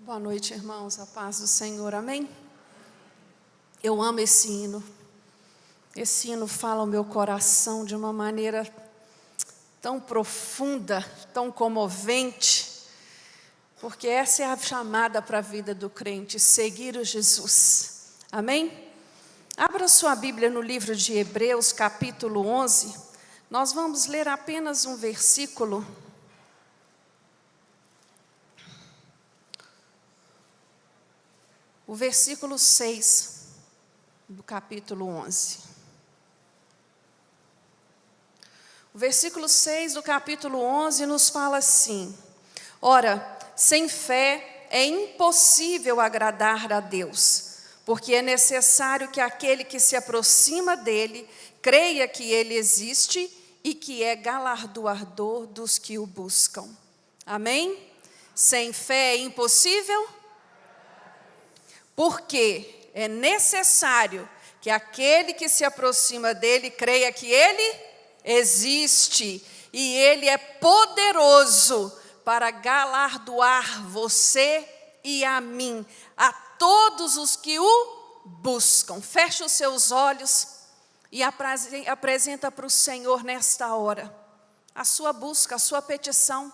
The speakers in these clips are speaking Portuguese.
Boa noite, irmãos, a paz do Senhor, amém? Eu amo esse hino. Esse hino fala ao meu coração de uma maneira tão profunda, tão comovente, porque essa é a chamada para a vida do crente, seguir o Jesus, amém? Abra sua Bíblia no livro de Hebreus, capítulo 11, nós vamos ler apenas um versículo. O versículo 6 do capítulo 11. O versículo 6 do capítulo 11 nos fala assim: ora, sem fé é impossível agradar a Deus, porque é necessário que aquele que se aproxima dele creia que ele existe e que é galardoador dos que o buscam. Amém? Sem fé é impossível? Porque é necessário que aquele que se aproxima dele creia que ele existe e ele é poderoso para galardoar você e a mim, a todos os que o buscam. Feche os seus olhos e apresenta para o Senhor nesta hora a sua busca, a sua petição,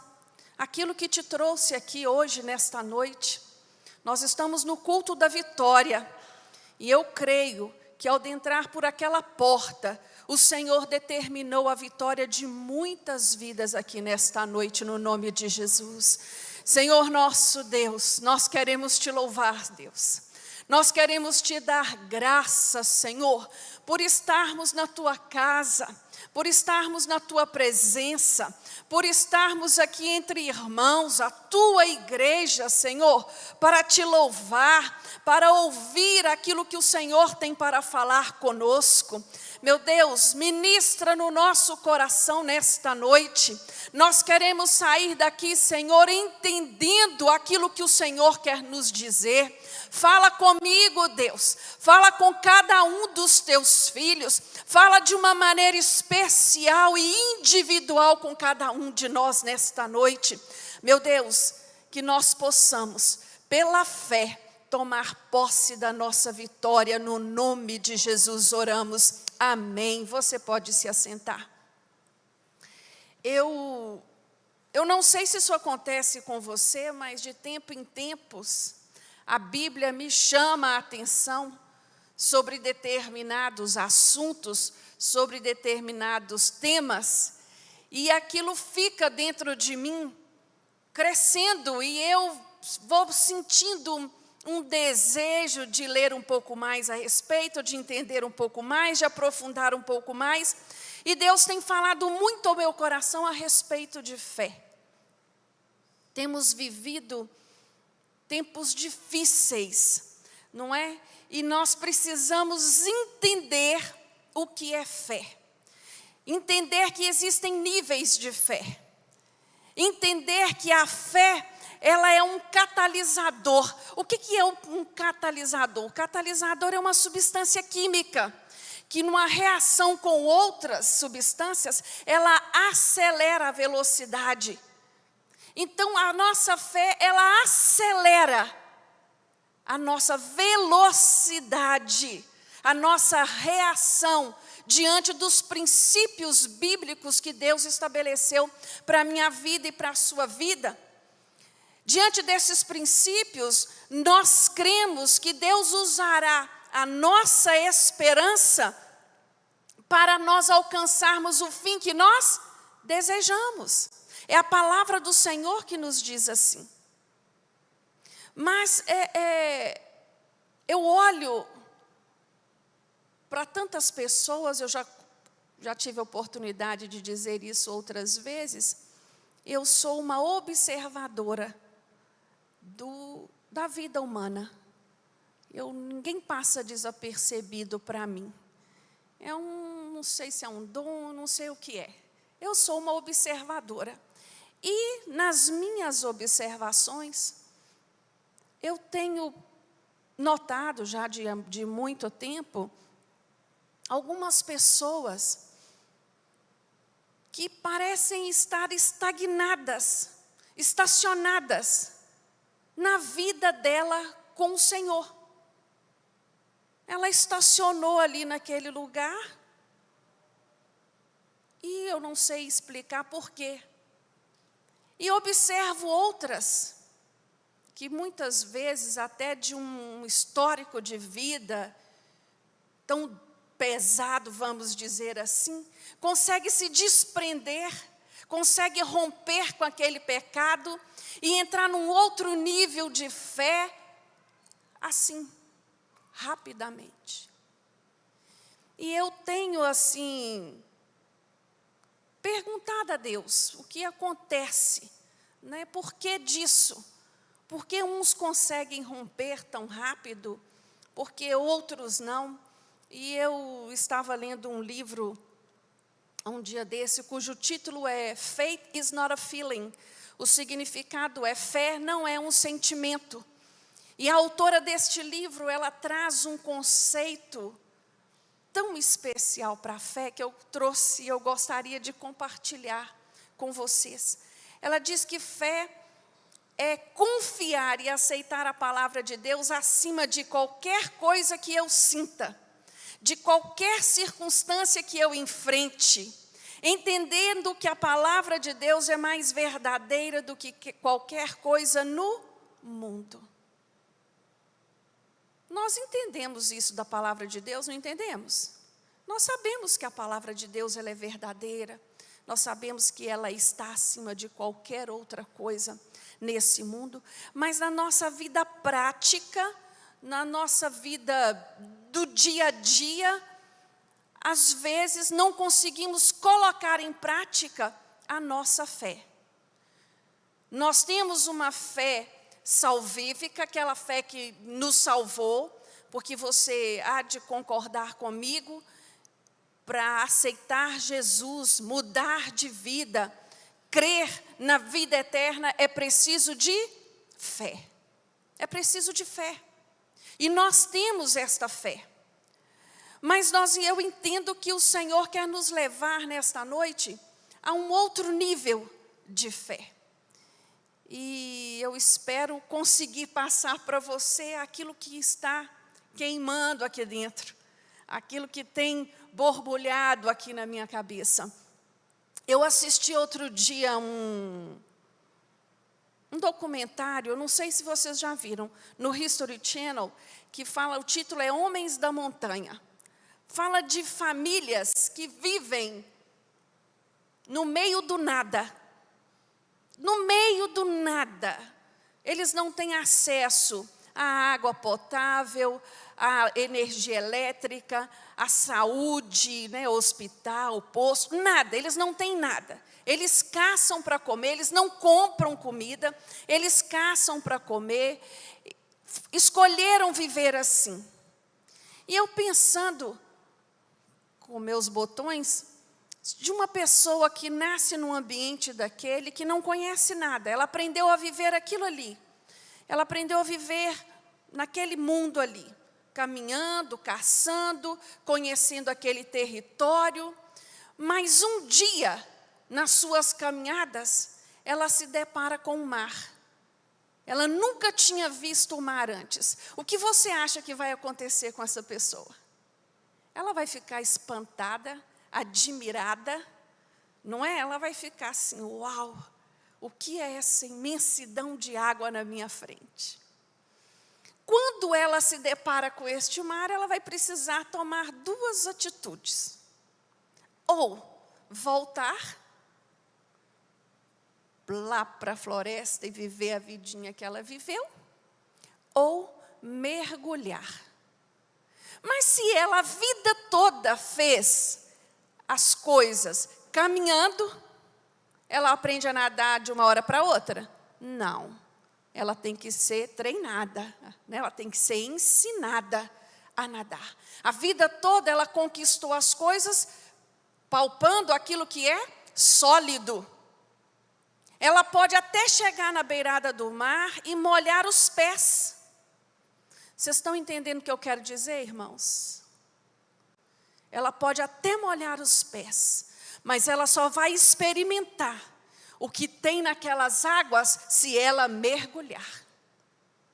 aquilo que te trouxe aqui hoje, nesta noite. Nós estamos no culto da vitória, e eu creio que ao entrar por aquela porta, o Senhor determinou a vitória de muitas vidas aqui nesta noite, no nome de Jesus. Senhor nosso Deus, nós queremos te louvar, Deus. Nós queremos te dar graças, Senhor, por estarmos na tua casa, por estarmos na tua presença, por estarmos aqui entre irmãos, a tua igreja, Senhor, para te louvar, para ouvir aquilo que o Senhor tem para falar conosco. Meu Deus, ministra no nosso coração nesta noite. Nós queremos sair daqui, Senhor, entendendo aquilo que o Senhor quer nos dizer. Fala comigo, Deus. Fala com cada um dos teus filhos. Fala de uma maneira especial e individual com cada um de nós nesta noite. Meu Deus, que nós possamos, pela fé, tomar posse da nossa vitória. No nome de Jesus oramos. Amém. Você pode se assentar. Eu não sei se isso acontece com você, mas de tempo em tempos, a Bíblia me chama a atenção sobre determinados assuntos, sobre determinados temas, e aquilo fica dentro de mim, crescendo, e eu vou sentindo um desejo de ler um pouco mais a respeito, de entender um pouco mais, de aprofundar um pouco mais, e Deus tem falado muito ao meu coração a respeito de fé. Temos vivido tempos difíceis, não é? E nós precisamos entender o que é fé. Entender que existem níveis de fé. Entender que a fé, ela é um catalisador. O que é um catalisador? O catalisador é uma substância química que, numa reação com outras substâncias, ela acelera a velocidade. Então, a nossa fé, ela acelera a nossa velocidade, a nossa reação diante dos princípios bíblicos que Deus estabeleceu para a minha vida e para a sua vida. Diante desses princípios, nós cremos que Deus usará a nossa esperança para nós alcançarmos o fim que nós desejamos. É a palavra do Senhor que nos diz assim. Mas eu olho para tantas pessoas, eu já tive a oportunidade de dizer isso outras vezes, eu sou uma observadora da vida humana. Ninguém passa desapercebido para mim. Não sei se é um dom, não sei o que é. Eu sou uma observadora. E nas minhas observações, eu tenho notado já de muito tempo, algumas pessoas que parecem estar estagnadas, estacionadas na vida dela com o Senhor. Ela estacionou ali naquele lugar, e eu não sei explicar por quê. E observo outras, que muitas vezes, até de um histórico de vida tão pesado, vamos dizer assim, consegue se desprender, consegue romper com aquele pecado e entrar num outro nível de fé, assim, rapidamente. E eu tenho, assim, perguntado a Deus o que acontece, né? Por que disso? Por que uns conseguem romper tão rápido, porque outros não? E eu estava lendo um livro, um dia desse, cujo título é Faith is not a feeling. O significado é: fé não é um sentimento. E a autora deste livro, ela traz um conceito tão especial para a fé, que eu trouxe e eu gostaria de compartilhar com vocês. Ela diz que fé é confiar e aceitar a palavra de Deus acima de qualquer coisa que eu sinta, de qualquer circunstância que eu enfrente, entendendo que a palavra de Deus é mais verdadeira do que qualquer coisa no mundo. Nós entendemos isso da palavra de Deus, não entendemos? Nós sabemos que a palavra de Deus ela é verdadeira, nós sabemos que ela está acima de qualquer outra coisa nesse mundo, mas na nossa vida prática, na nossa vida do dia a dia, às vezes não conseguimos colocar em prática a nossa fé. Nós temos uma fé salvífica, aquela fé que nos salvou, porque você há de concordar comigo, para aceitar Jesus, mudar de vida, crer na vida eterna, é preciso de fé. É preciso de fé. E nós temos esta fé. Mas eu entendo que o Senhor quer nos levar nesta noite a um outro nível de fé. E eu espero conseguir passar para você aquilo que está queimando aqui dentro, aquilo que tem borbulhado aqui na minha cabeça. Eu assisti outro dia um documentário, eu não sei se vocês já viram, no History Channel, que fala, o título é Homens da Montanha. Fala de famílias que vivem no meio do nada. No meio do nada. Eles não têm acesso à água potável, à energia elétrica, à saúde, né, hospital, posto, nada. Eles não têm nada. Eles caçam para comer, eles não compram comida, eles caçam para comer. Escolheram viver assim. E eu pensando com meus botões, de uma pessoa que nasce num ambiente daquele, que não conhece nada. Ela aprendeu a viver aquilo ali. Ela aprendeu a viver naquele mundo ali, caminhando, caçando, conhecendo aquele território. Mas um dia, nas suas caminhadas, ela se depara com o mar. Ela nunca tinha visto o mar antes. O que você acha que vai acontecer com essa pessoa? Ela vai ficar espantada, admirada, não é? Ela vai ficar assim, uau, o que é essa imensidão de água na minha frente? Quando ela se depara com este mar, ela vai precisar tomar duas atitudes. Ou voltar lá para a floresta e viver a vidinha que ela viveu, ou mergulhar. Mas se ela a vida toda fez as coisas caminhando, ela aprende a nadar de uma hora para outra? Não. Ela tem que ser treinada, né? Ela tem que ser ensinada a nadar. A vida toda ela conquistou as coisas palpando aquilo que é sólido. Ela pode até chegar na beirada do mar e molhar os pés. Vocês estão entendendo o que eu quero dizer, irmãos? Ela pode até molhar os pés, mas ela só vai experimentar o que tem naquelas águas se ela mergulhar.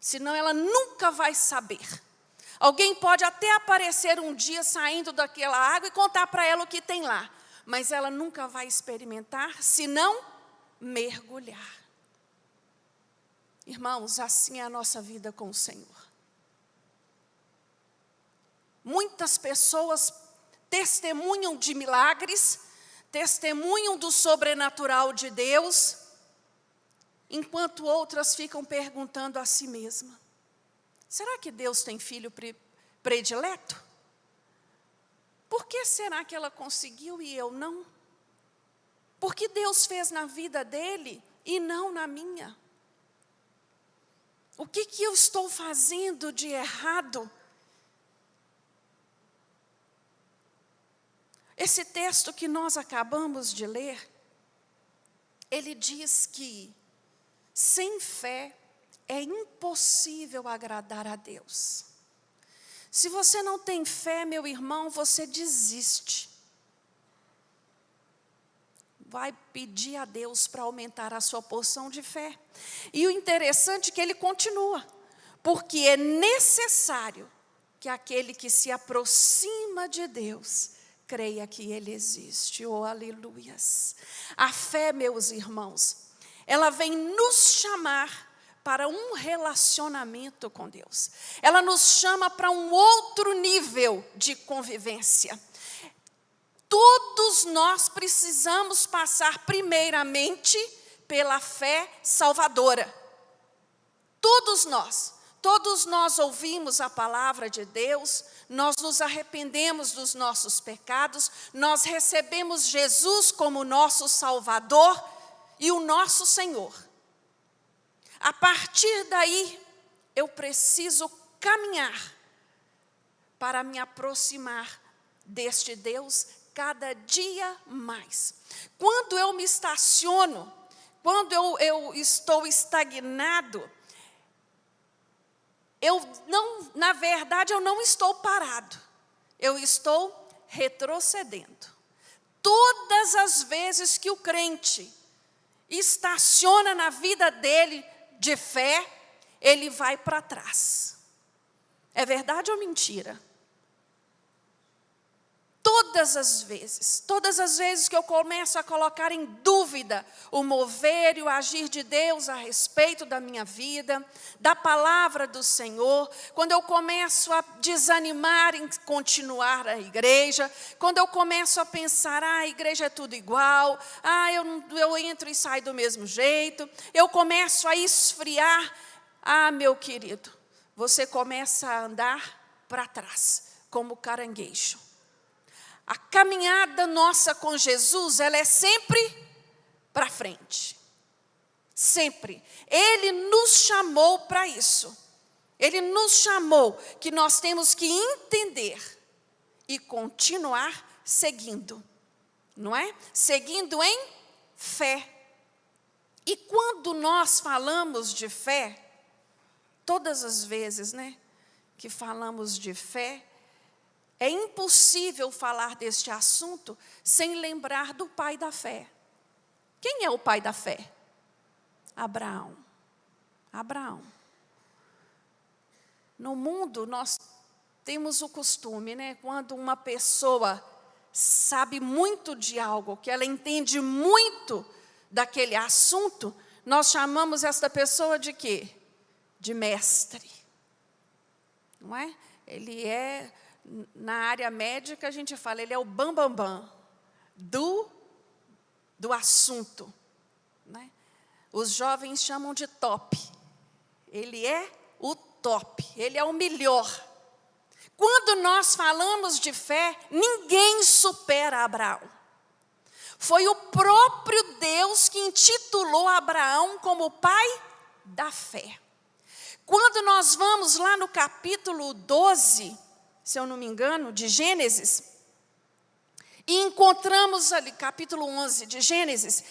senão ela nunca vai saber. Alguém pode até aparecer um dia saindo daquela água e contar para ela o que tem lá, mas ela nunca vai experimentar se não mergulhar. Irmãos, assim é a nossa vida com o Senhor. Muitas pessoas testemunham de milagres, testemunham do sobrenatural de Deus, enquanto outras ficam perguntando a si mesmas: será que Deus tem filho predileto? Por que será que ela conseguiu e eu não? Por que Deus fez na vida dele e não na minha? O que eu estou fazendo de errado? Esse texto que nós acabamos de ler, ele diz que sem fé é impossível agradar a Deus. Se você não tem fé, meu irmão, você desiste. Vai pedir a Deus para aumentar a sua porção de fé. E o interessante é que ele continua, porque é necessário que aquele que se aproxima de Deus creia que Ele existe. Oh, aleluias. A fé, meus irmãos, ela vem nos chamar para um relacionamento com Deus. Ela nos chama para um outro nível de convivência. Todos nós precisamos passar primeiramente pela fé salvadora. Todos nós ouvimos a palavra de Deus, nós nos arrependemos dos nossos pecados, nós recebemos Jesus como nosso Salvador e o nosso Senhor. A partir daí, eu preciso caminhar para me aproximar deste Deus cada dia mais. Quando eu me estaciono, quando eu estou estagnado, na verdade, eu não estou parado, eu estou retrocedendo. Todas as vezes que o crente estaciona na vida dele de fé, ele vai para trás. É verdade ou mentira? Todas as vezes que eu começo a colocar em dúvida o mover e o agir de Deus a respeito da minha vida, da palavra do Senhor, quando eu começo a desanimar em continuar a igreja, quando eu começo a pensar, a igreja é tudo igual, eu entro e saio do mesmo jeito, eu começo a esfriar, meu querido, você começa a andar para trás, como caranguejo. A caminhada nossa com Jesus, ela é sempre para frente. Sempre. Ele nos chamou para isso. Ele nos chamou que nós temos que entender e continuar seguindo. Não é? Seguindo em fé. E quando nós falamos de fé, todas as vezes, que falamos de fé, é impossível falar deste assunto sem lembrar do pai da fé. Quem é o pai da fé? Abraão. No mundo, nós temos o costume, quando uma pessoa sabe muito de algo, que ela entende muito daquele assunto, nós chamamos esta pessoa de quê? De mestre. Não é? Ele é... Na área médica, a gente fala, ele é o bambambam do assunto. Os jovens chamam de top. Ele é o top, ele é o melhor. Quando nós falamos de fé, ninguém supera Abraão. Foi o próprio Deus que intitulou Abraão como pai da fé. Quando nós vamos lá no capítulo 12, se eu não me engano, de Gênesis, e encontramos ali, capítulo 11 de Gênesis,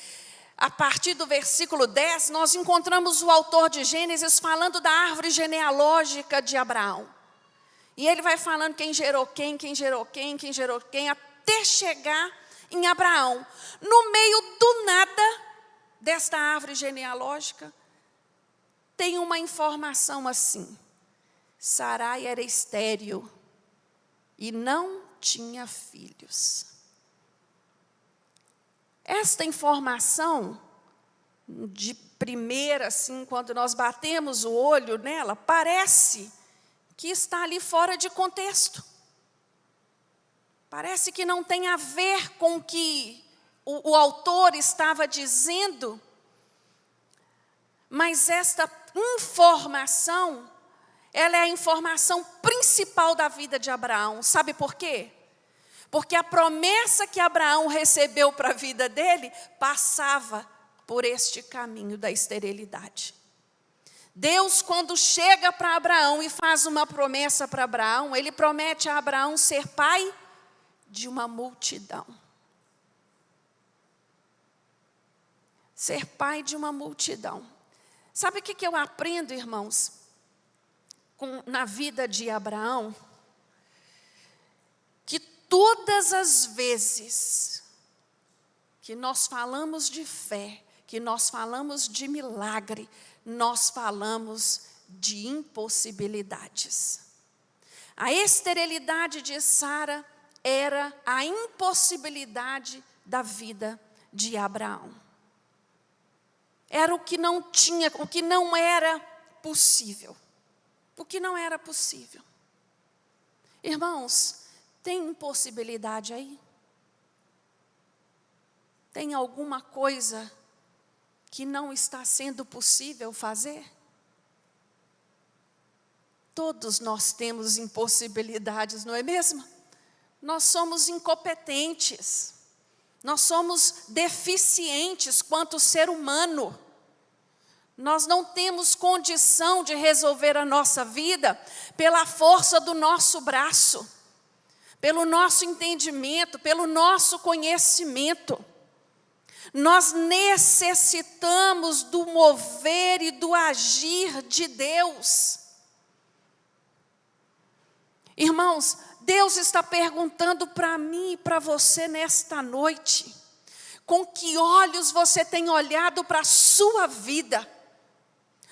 a partir do versículo 10, nós encontramos o autor de Gênesis falando da árvore genealógica de Abraão. E ele vai falando quem gerou quem, até chegar em Abraão. No meio do nada, desta árvore genealógica, tem uma informação assim: Sarai era estéril e não tinha filhos. Esta informação, de primeira, assim, quando nós batemos o olho nela, parece que está ali fora de contexto. Parece que não tem a ver com o que o autor estava dizendo, mas esta informação, ela é a informação principal da vida de Abraão. Sabe por quê? Porque a promessa que Abraão recebeu para a vida dele passava por este caminho da esterilidade. Deus, quando chega para Abraão e faz uma promessa para Abraão, ele promete a Abraão ser pai de uma multidão. Ser pai de uma multidão. Sabe o que eu aprendo, irmãos, na vida de Abraão? Que todas as vezes que nós falamos de fé, que nós falamos de milagre, nós falamos de impossibilidades. A esterilidade de Sara era a impossibilidade da vida de Abraão. Era o que não tinha, o que não era possível. O que não era possível. Irmãos, tem impossibilidade aí? Tem alguma coisa que não está sendo possível fazer? Todos nós temos impossibilidades, não é mesmo? Nós somos incompetentes, nós somos deficientes quanto ser humano. Nós não temos condição de resolver a nossa vida pela força do nosso braço, pelo nosso entendimento, pelo nosso conhecimento. Nós necessitamos do mover e do agir de Deus. Irmãos, Deus está perguntando para mim e para você nesta noite: com que olhos você tem olhado para a sua vida?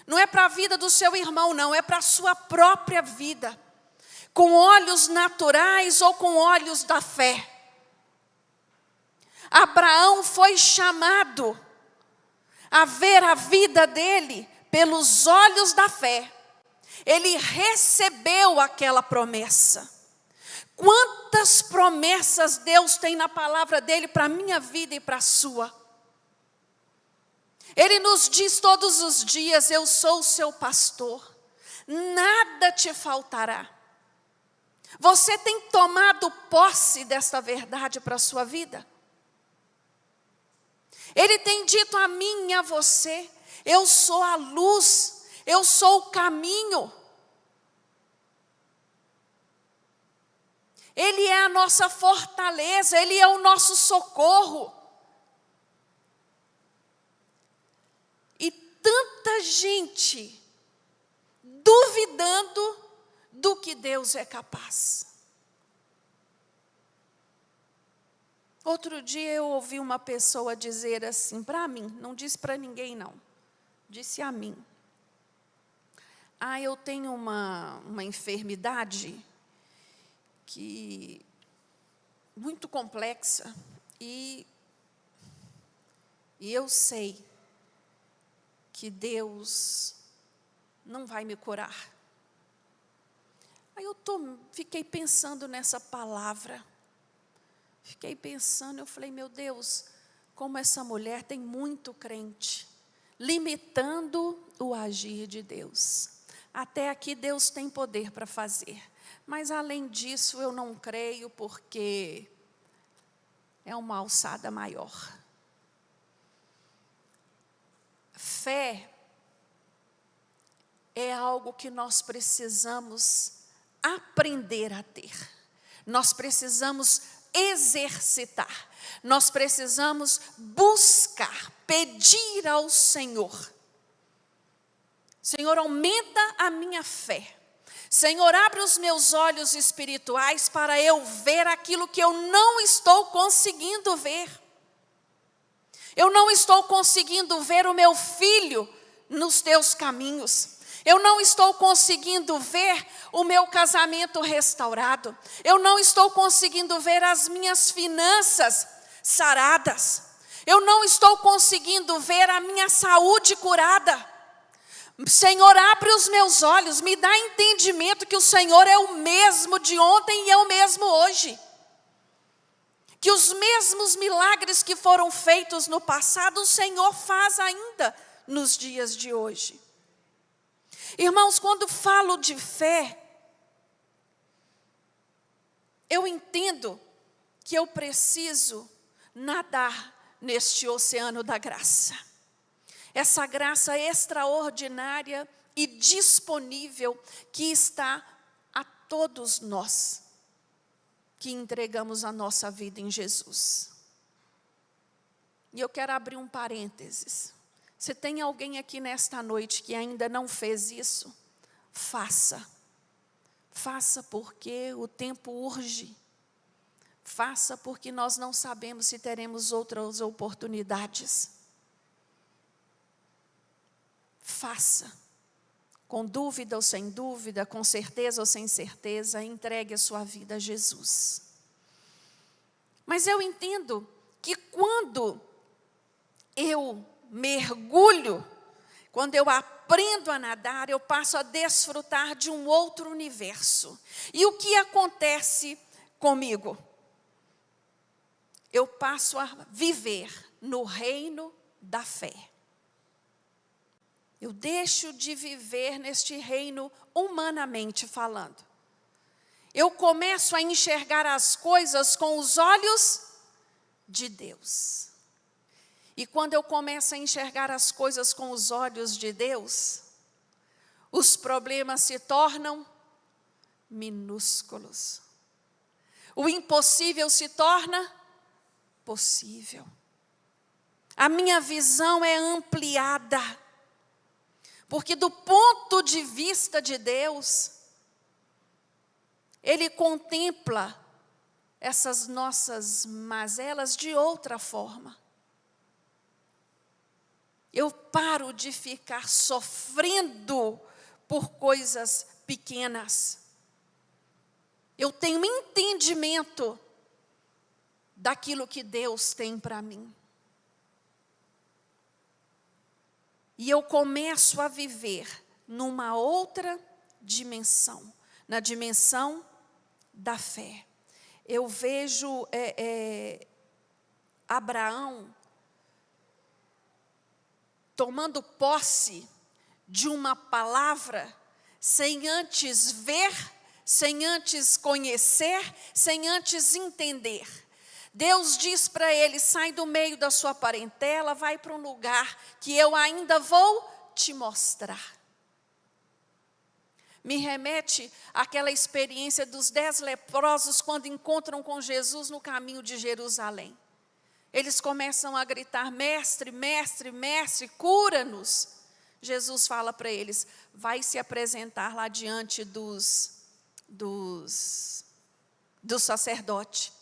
Não é para a vida do seu irmão, não, é para a sua própria vida. Com olhos naturais ou com olhos da fé? Abraão foi chamado a ver a vida dele pelos olhos da fé. Ele recebeu aquela promessa. Quantas promessas Deus tem na palavra dele para a minha vida e para a sua? Ele nos diz todos os dias: eu sou o seu pastor, nada te faltará. Você tem tomado posse desta verdade para a sua vida? Ele tem dito a mim e a você: eu sou a luz, eu sou o caminho. Ele é a nossa fortaleza, Ele é o nosso socorro. E tanta gente duvidando do que Deus é capaz. Outro dia eu ouvi uma pessoa dizer assim para mim, não disse para ninguém não, disse a mim: eu tenho uma enfermidade muito complexa e eu sei que Deus não vai me curar. Aí eu fiquei pensando nessa palavra, eu falei: meu Deus, como essa mulher tem muito crente, limitando o agir de Deus. Até aqui Deus tem poder para fazer, mas além disso eu não creio, porque é uma alçada maior. Fé é algo que nós precisamos aprender a ter. Nós precisamos exercitar. Nós precisamos buscar, pedir ao Senhor: Senhor, aumenta a minha fé. Senhor, abre os meus olhos espirituais para eu ver aquilo que eu não estou conseguindo ver. Eu não estou conseguindo ver o meu filho nos teus caminhos. Eu não estou conseguindo ver o meu casamento restaurado. Eu não estou conseguindo ver as minhas finanças saradas. Eu não estou conseguindo ver a minha saúde curada. Senhor, abre os meus olhos, me dá entendimento que o Senhor é o mesmo de ontem e é o mesmo hoje. Que os mesmos milagres que foram feitos no passado, o Senhor faz ainda nos dias de hoje. Irmãos, quando falo de fé, eu entendo que eu preciso nadar neste oceano da graça. Essa graça extraordinária e disponível que está a todos nós que entregamos a nossa vida em Jesus. E eu quero abrir um parênteses. Se tem alguém aqui nesta noite que ainda não fez isso, faça. Faça porque o tempo urge. Faça porque nós não sabemos se teremos outras oportunidades. Faça. Com dúvida ou sem dúvida, com certeza ou sem certeza, entregue a sua vida a Jesus. Mas eu entendo que quando eu mergulho, quando eu aprendo a nadar, eu passo a desfrutar de um outro universo. E o que acontece comigo? Eu passo a viver no reino da fé. Eu deixo de viver neste reino humanamente falando. Eu começo a enxergar as coisas com os olhos de Deus. E quando eu começo a enxergar as coisas com os olhos de Deus, os problemas se tornam minúsculos. O impossível se torna possível. A minha visão é ampliada. Porque do ponto de vista de Deus, Ele contempla essas nossas mazelas de outra forma. Eu paro de ficar sofrendo por coisas pequenas. Eu tenho entendimento daquilo que Deus tem para mim. E eu começo a viver numa outra dimensão, na dimensão da fé. Eu vejo Abraão tomando posse de uma palavra, sem antes ver, sem antes conhecer, sem antes entender. Deus diz para ele, sai do meio da sua parentela, vai para um lugar que eu ainda vou te mostrar. Me remete àquela experiência dos 10 leprosos quando encontram com Jesus no caminho de Jerusalém. Eles começam a gritar, mestre, mestre, mestre, cura-nos. Jesus fala para eles, vai se apresentar lá diante do sacerdote.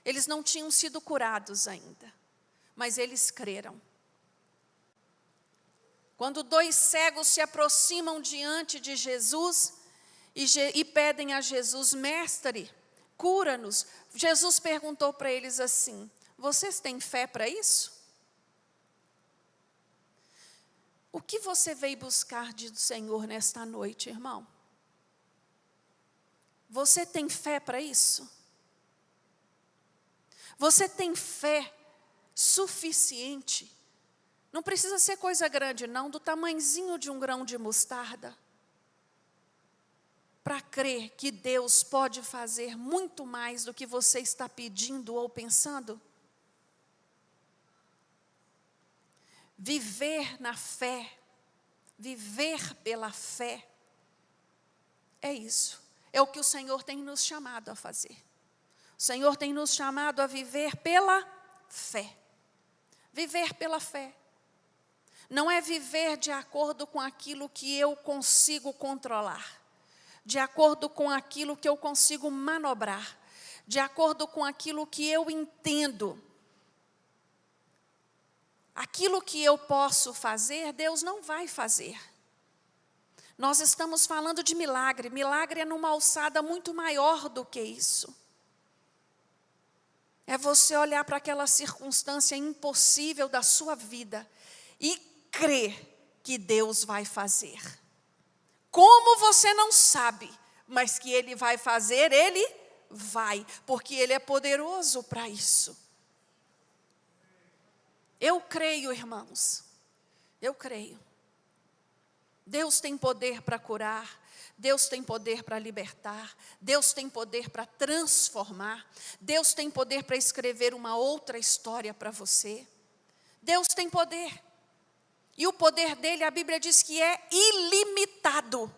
Eles não tinham sido curados ainda, mas eles creram. Quando 2 cegos se aproximam diante de Jesus e pedem a Jesus, mestre, cura-nos. Jesus perguntou para eles assim, vocês têm fé para isso? O que você veio buscar do Senhor nesta noite, irmão? Você tem fé para isso? Você tem fé suficiente? Não precisa ser coisa grande, não, do tamanhozinho de um grão de mostarda, para crer que Deus pode fazer muito mais do que você está pedindo ou pensando? Viver na fé, viver pela fé, é isso. É o que o Senhor tem nos chamado a fazer. O Senhor tem nos chamado a viver pela fé. Viver pela fé. Não é viver de acordo com aquilo que eu consigo controlar. De acordo com aquilo que eu consigo manobrar. De acordo com aquilo que eu entendo. aquilo que eu posso fazer, Deus não vai fazer. Nós estamos falando de milagre. Milagre é numa alçada muito maior do que isso. É você olhar para aquela circunstância impossível da sua vida e crer que Deus vai fazer. Como você não sabe, mas que Ele vai fazer, Ele vai, porque Ele é poderoso para isso. Eu creio, irmãos, eu creio. Deus tem poder para curar, Deus tem poder para libertar, Deus tem poder para transformar, Deus tem poder para escrever uma outra história para você. Deus tem poder. E o poder dele, a Bíblia diz que é ilimitado.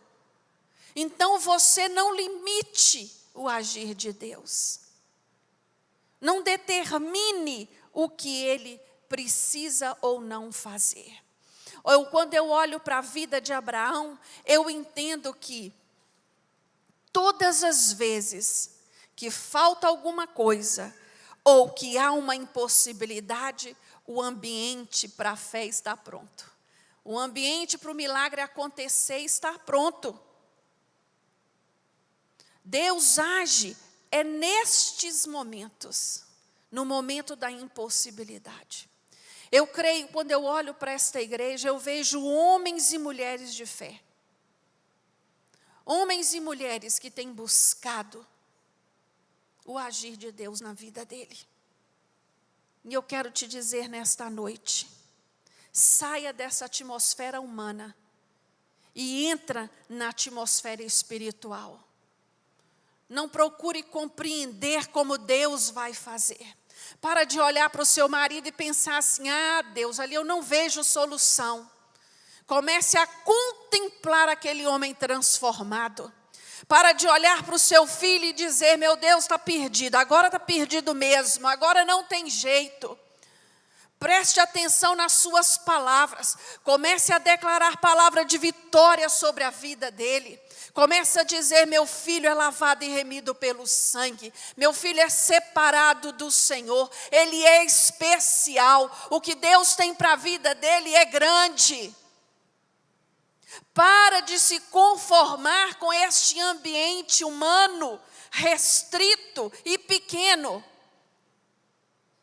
Então você não limite o agir de Deus. Não determine o que ele precisa ou não fazer. Quando eu olho para a vida de Abraão, eu entendo que todas as vezes que falta alguma coisa ou que há uma impossibilidade, o ambiente para a fé está pronto. O ambiente para o milagre acontecer está pronto. Deus age nestes momentos, no momento da impossibilidade. Eu creio, quando eu olho para esta igreja, eu vejo homens e mulheres de fé. Homens e mulheres que têm buscado o agir de Deus na vida dele. E eu quero te dizer nesta noite, saia dessa atmosfera humana e entra na atmosfera espiritual. Não procure compreender como Deus vai fazer. Para de olhar para o seu marido e pensar assim, Deus, ali eu não vejo solução. Comece a contemplar aquele homem transformado. Para de olhar para o seu filho e dizer, meu Deus, está perdido, agora está perdido mesmo, agora não tem jeito. Preste atenção nas suas palavras. Comece a declarar palavra de vitória sobre a vida dele. Comece a dizer, meu filho é lavado e remido pelo sangue. Meu filho é separado do Senhor. Ele é especial. O que Deus tem para a vida dele é grande. Para de se conformar com este ambiente humano, restrito e pequeno.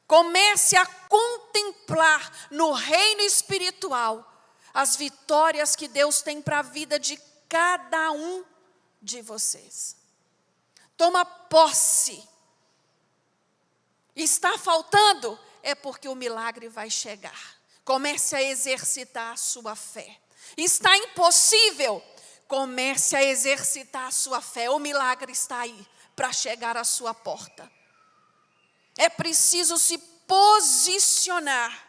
Comece a contemplar no reino espiritual as vitórias que Deus tem para a vida de cada um de vocês. Toma posse. Está faltando? É porque o milagre vai chegar. Comece a exercitar a sua fé. Está impossível? Comece a exercitar a sua fé. O milagre está aí para chegar à sua porta. É preciso se posicionar.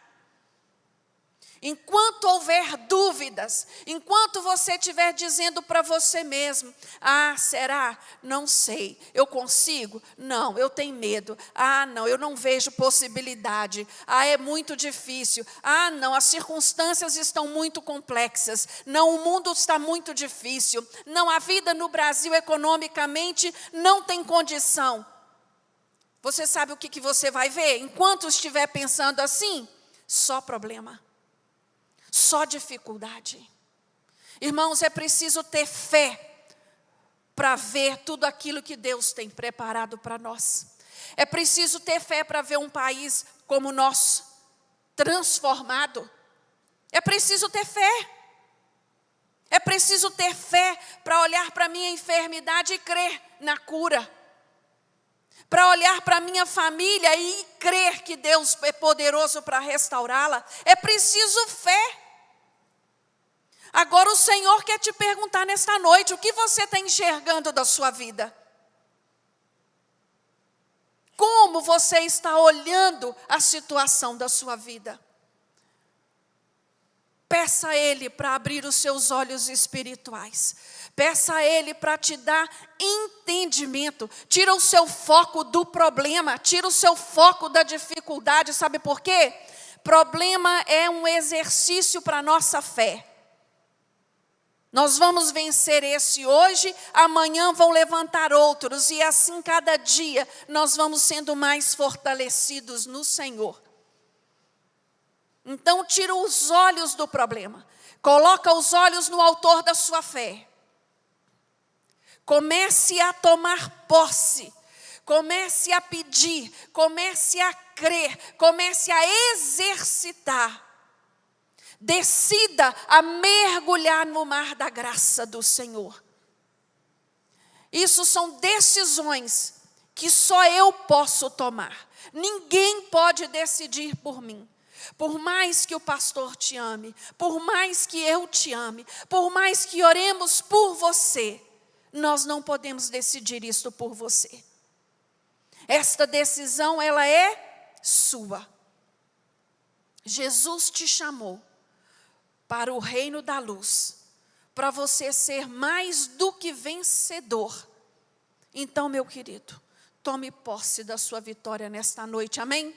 Enquanto houver dúvidas, enquanto você estiver dizendo para você mesmo, será? Não sei, eu consigo? Não, eu tenho medo. Não, eu não vejo possibilidade. É muito difícil. Não, as circunstâncias estão muito complexas. Não, o mundo está muito difícil. Não, a vida no Brasil economicamente não tem condição. Você sabe o que você vai ver? Enquanto estiver pensando assim, só problema. Só dificuldade. Irmãos, é preciso ter fé para ver tudo aquilo que Deus tem preparado para nós. É preciso ter fé para ver um país como o nosso transformado. É preciso ter fé. É preciso ter fé para olhar para a minha enfermidade e crer na cura. Para olhar para a minha família e crer que Deus é poderoso para restaurá-la. É preciso fé. Agora o Senhor quer te perguntar nesta noite, o que você está enxergando da sua vida? Como você está olhando a situação da sua vida? Peça a Ele para abrir os seus olhos espirituais. Peça a Ele para te dar entendimento. Tira o seu foco do problema. Tira o seu foco da dificuldade. Sabe por quê? Problema é um exercício para a nossa fé. Nós vamos vencer esse hoje, amanhã vão levantar outros. E assim cada dia nós vamos sendo mais fortalecidos no Senhor. Então tira os olhos do problema. Coloca os olhos no autor da sua fé. Comece a tomar posse. Comece a pedir. Comece a crer. Comece a exercitar. Decida a mergulhar no mar da graça do Senhor. Isso são decisões que só eu posso tomar. Ninguém pode decidir por mim. Por mais que o pastor te ame, por mais que eu te ame, por mais que oremos por você, nós não podemos decidir isso por você. Esta decisão, ela é sua. Jesus te chamou para o reino da luz, para você ser mais do que vencedor. Então, meu querido, tome posse da sua vitória nesta noite, amém?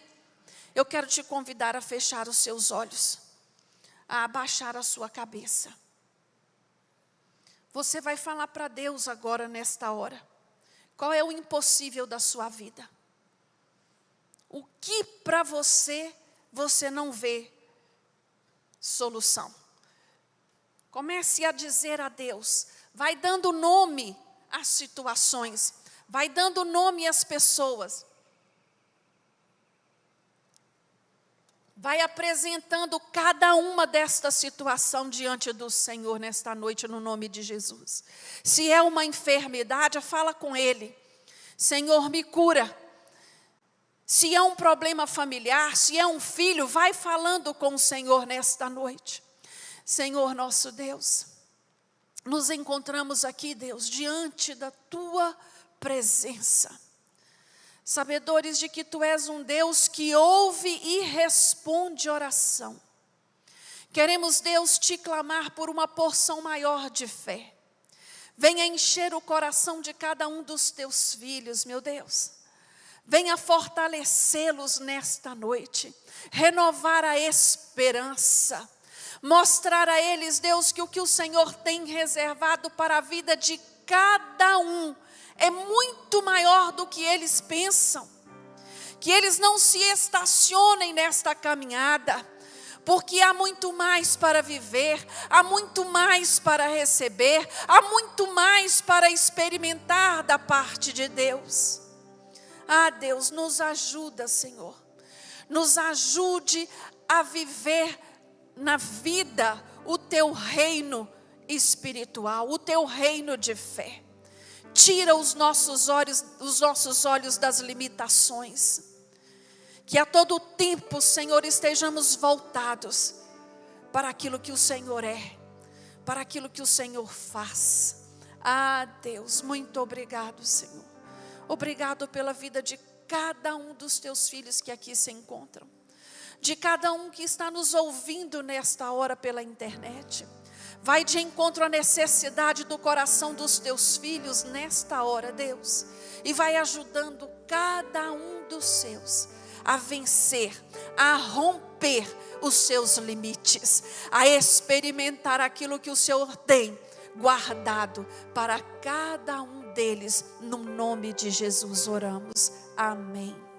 Eu quero te convidar a fechar os seus olhos, a abaixar a sua cabeça. Você vai falar para Deus agora, nesta hora, qual é o impossível da sua vida? O que para você não vê solução? Comece a dizer a Deus, vai dando nome às situações, vai dando nome às pessoas. Vai apresentando cada uma desta situação diante do Senhor nesta noite, no nome de Jesus. Se é uma enfermidade, fala com Ele. Senhor, me cura. Se é um problema familiar, se é um filho, vai falando com o Senhor nesta noite. Senhor nosso Deus, nos encontramos aqui, Deus, diante da Tua presença. Sabedores de que Tu és um Deus que ouve e responde oração. Queremos, Deus, Te clamar por uma porção maior de fé. Venha encher o coração de cada um dos Teus filhos, meu Deus. Venha fortalecê-los nesta noite. Renovar a esperança. Mostrar a eles, Deus, que o que o Senhor tem reservado para a vida de cada um é muito maior do que eles pensam. Que eles não se estacionem nesta caminhada, porque há muito mais para viver, há muito mais para receber, há muito mais para experimentar da parte de Deus. Ah, Deus, nos ajuda, Senhor. Nos ajude a viver na vida o Teu reino espiritual, o Teu reino de fé. Tira os nossos olhos das limitações. Que a todo tempo, Senhor, estejamos voltados para aquilo que o Senhor é, para aquilo que o Senhor faz. Ah, Deus, muito obrigado, Senhor. Obrigado pela vida de cada um dos Teus filhos que aqui se encontram. De cada um que está nos ouvindo nesta hora pela internet. Vai de encontro à necessidade do coração dos Teus filhos nesta hora, Deus. E vai ajudando cada um dos seus a vencer, a romper os seus limites, a experimentar aquilo que o Senhor tem guardado para cada um deles. No nome de Jesus oramos. Amém.